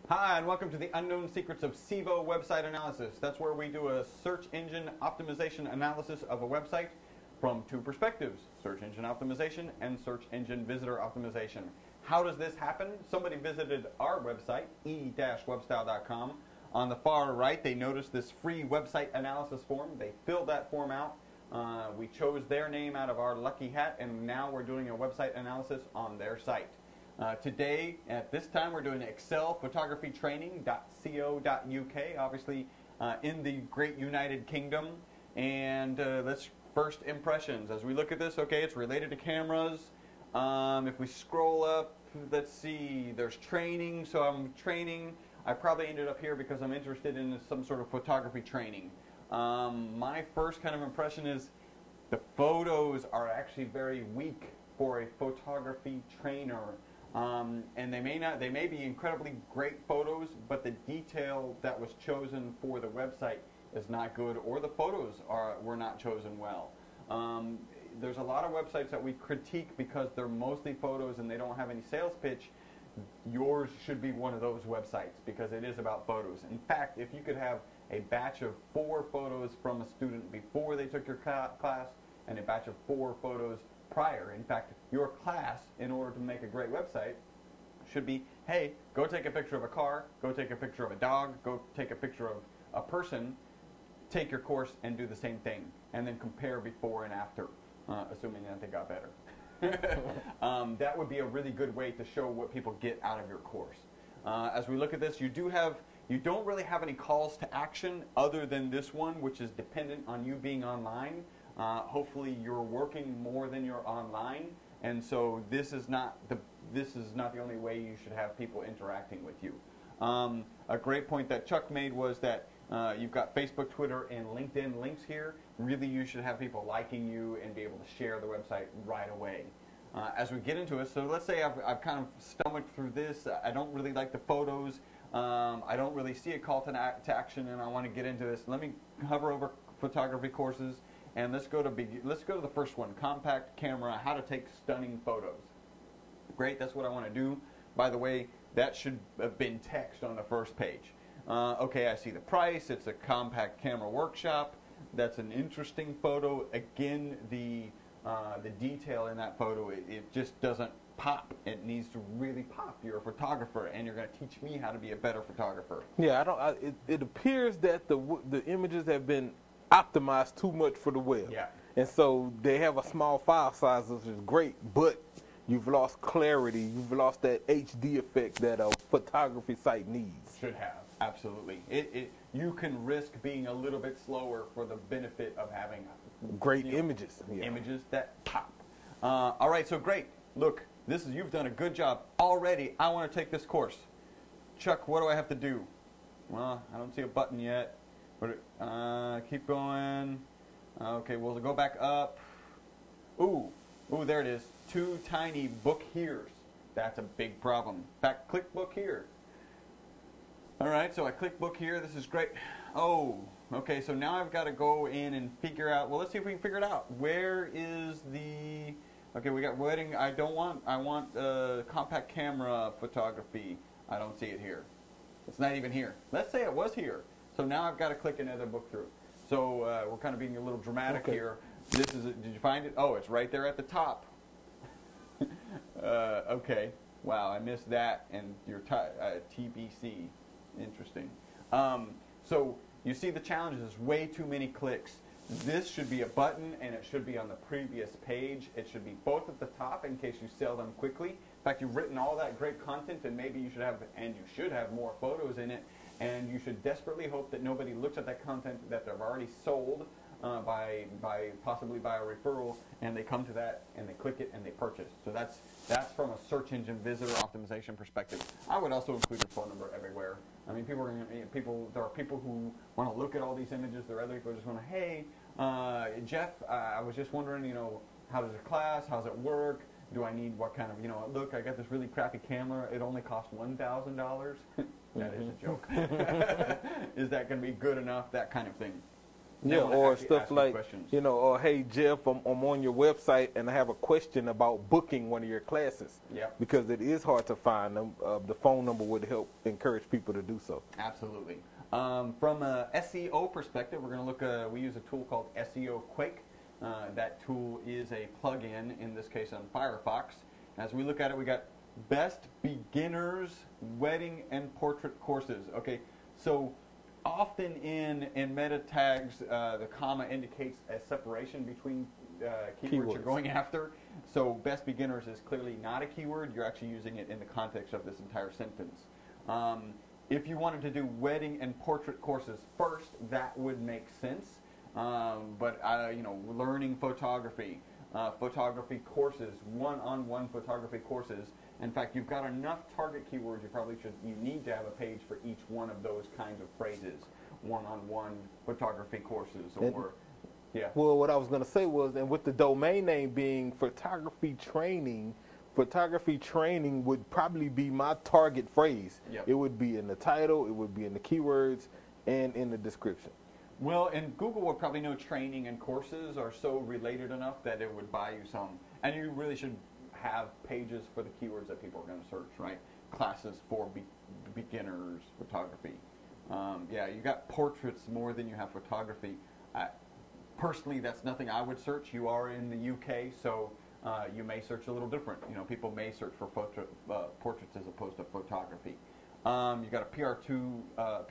Hi, and welcome to the Unknown Secrets of SEVO website analysis. That's where we do a search engine optimization analysis of a website from two perspectives, search engine optimization and search engine visitor optimization. How does this happen? Somebody visited our website, e-webstyle.com. On the far right, they noticed this free website analysis form. They filled that form out. We chose their name out of our lucky hat, and now we're doing a website analysis on their site. Today, at this time, we're doing Excel photography training.co.uk, obviously in the great United Kingdom. And let's first impressions. As we look at this, okay, it's related to cameras. If we scroll up, let's see, there's training. So I'm training. I probably ended up here because I'm interested in some sort of photography training. My first kind of impression is the photos are actually very weak for a photography trainer. And they may be incredibly great photos, but the detail that was chosen for the website is not good, or the photos were not chosen well. There's a lot of websites that we critique because they're mostly photos and they don't have any sales pitch. Yours should be one of those websites because it is about photos. In fact, if you could have a batch of 4 photos from a student before they took your class and a batch of 4 photos prior. In fact, your class, in order to make a great website, should be, hey, go take a picture of a car, go take a picture of a dog, go take a picture of a person, take your course and do the same thing, and then compare before and after, assuming that they got better. That would be a really good way to show what people get out of your course. As we look at this, you don't really have any calls to action other than this one, which is dependent on you being online. Hopefully you're working more than you're online, and so this is not the only way you should have people interacting with you. A great point that Chuck made was that you've got Facebook, Twitter, and LinkedIn links here. Really, you should have people liking you and be able to share the website right away. As we get into it, so let's say I've kind of stomached through this. I don't really like the photos. I don't really see a call to action, and I want to get into this. Let me hover over photography courses. And let's go to the first one, compact camera, how to take stunning photos. Great, that's what I want to do. By the way, that should have been text on the first page. Okay, I see the price. It's a compact camera workshop. That's an interesting photo. Again, the detail in that photo, it just doesn't pop. It needs to really pop. You're a photographer, and you're going to teach me how to be a better photographer. Yeah, it appears that the images have been optimized too much for the web. Yeah. And so they have a small file size, which is great, but you've lost clarity. You've lost that HD effect that a photography site needs. Should have, absolutely. You can risk being a little bit slower for the benefit of having great images. Yeah. Images that pop. All right, so great. Look, you've done a good job already. I want to take this course. Chuck, what do I have to do? Well, I don't see a button yet. But keep going. Okay, we'll go back up. Ooh, there it is. 2 tiny book here's. That's a big problem. In fact, click book here. All right, so I click book here. This is great. Oh, okay, so now I've got to go in and figure out. Well, let's see if we can figure it out. Where is the? Okay, we got wedding. I want compact camera photography. I don't see it here. It's not even here. Let's say it was here. So now I've got to click another book through. So we're kind of being a little dramatic here. Did you find it? Oh, it's right there at the top. Okay. Wow, I missed that. And your TBC. Interesting. So you see the challenge is way too many clicks. This should be a button, and it should be on the previous page. It should be both at the top in case you sell them quickly. In fact, you've written all that great content, and maybe you should have more photos in it. And you should desperately hope that nobody looks at that content that they've already sold possibly by a referral, and they come to that and they click it and they purchase. So that's from a search engine visitor optimization perspective. I would also include your phone number everywhere. I mean, there are people who want to look at all these images. There are other people who just want to, hey, Jeff, I was just wondering, how does your class? How's it work? Do I need what kind of, look, I got this really crappy camera. It only costs $1,000. That is a joke. Is that going to be good enough? That kind of thing. Yeah, or stuff like, or hey Jeff, I'm on your website and I have a question about booking one of your classes. Yeah. Because it is hard to find them. The phone number would help encourage people to do so. Absolutely. From a SEO perspective, we're going to look. We use a tool called Seo Quake. That tool is a plug-in, in this case on Firefox. As we look at it, we got best beginners wedding and portrait courses. Okay, so often in meta tags, the comma indicates a separation between keywords you're going after. So best beginners is clearly not a keyword. You're actually using it in the context of this entire sentence. If you wanted to do wedding and portrait courses first, that would make sense. But learning photography, photography courses, one-on-one photography courses. In fact, you've got enough target keywords. You need to have a page for each one of those kinds of phrases. One-on-one photography courses, or yeah. Well, what I was going to say was, and with the domain name being photography training would probably be my target phrase. Yep. It would be in the title, it would be in the keywords, and in the description. Well, and Google would probably know training and courses are so related enough that it would buy you some. And you really should have pages for the keywords that people are going to search, right? Classes for beginners, photography. Yeah, you got portraits more than you have photography. Personally, that's nothing I would search. You are in the UK, so you may search a little different. People may search for portraits as opposed to photography. You got a PR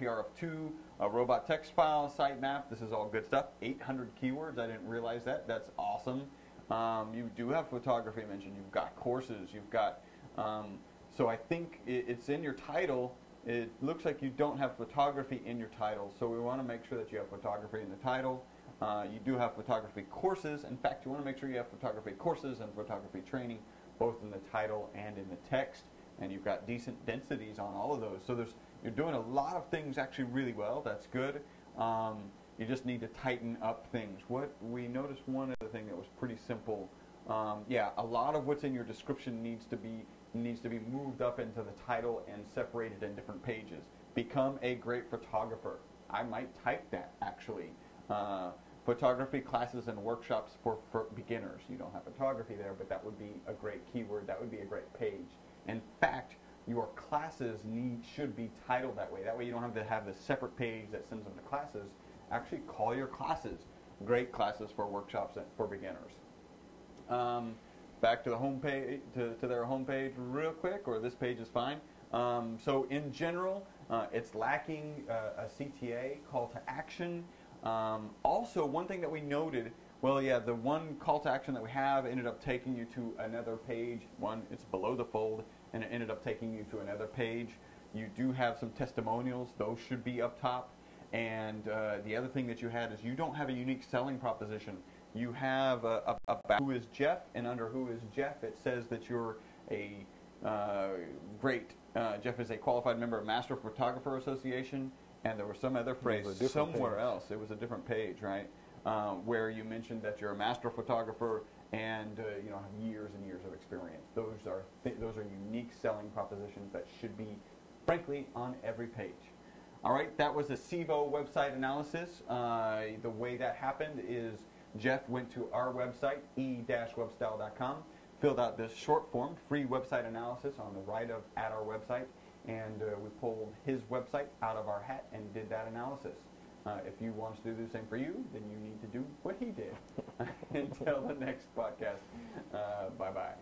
of 2, a robot text file, sitemap. This is all good stuff. 800 keywords. I didn't realize that. That's awesome. You do have photography mentioned. You've got courses. You've got. So I think it's in your title. It looks like you don't have photography in your title. So we want to make sure that you have photography in the title. You do have photography courses. In fact, you want to make sure you have photography courses and photography training, both in the title and in the text. And you've got decent densities on all of those. So you're doing a lot of things actually really well. That's good. You just need to tighten up things. What we noticed, one other thing that was pretty simple. A lot of what's in your description needs to be moved up into the title and separated in different pages. Become a great photographer. I might type that actually. Photography classes and workshops for beginners. You don't have photography there, but that would be a great keyword. That would be a great page. In fact, your classes should be titled that way. That way you don't have to have this separate page that sends them to classes. Actually call your classes great classes for workshops and for beginners. Back to the home page, to their home page real quick, or this page is fine. So in general, it's lacking a CTA, call to action. Also, one thing that we noted, the one call to action that we have ended up taking you to another page. One, it's below the fold, and it ended up taking you to another page. You do have some testimonials. Those should be up top. And the other thing that you had is you don't have a unique selling proposition. You have about who is Jeff, and under who is Jeff, it says that you're a Jeff is a qualified member of Master Photographer Association, and there was some other phrase somewhere else. It was a different page, right? Where you mentioned that you're a master photographer and have years and years of experience. Those are unique selling propositions that should be, frankly, on every page. All right, that was a SEVO website analysis. The way that happened is Jeff went to our website, e-webstyle.com, filled out this short form, free website analysis on the right at our website, and we pulled his website out of our hat and did that analysis. If you want us to do the same for you, then you need to do what he did. Until the next podcast, bye-bye.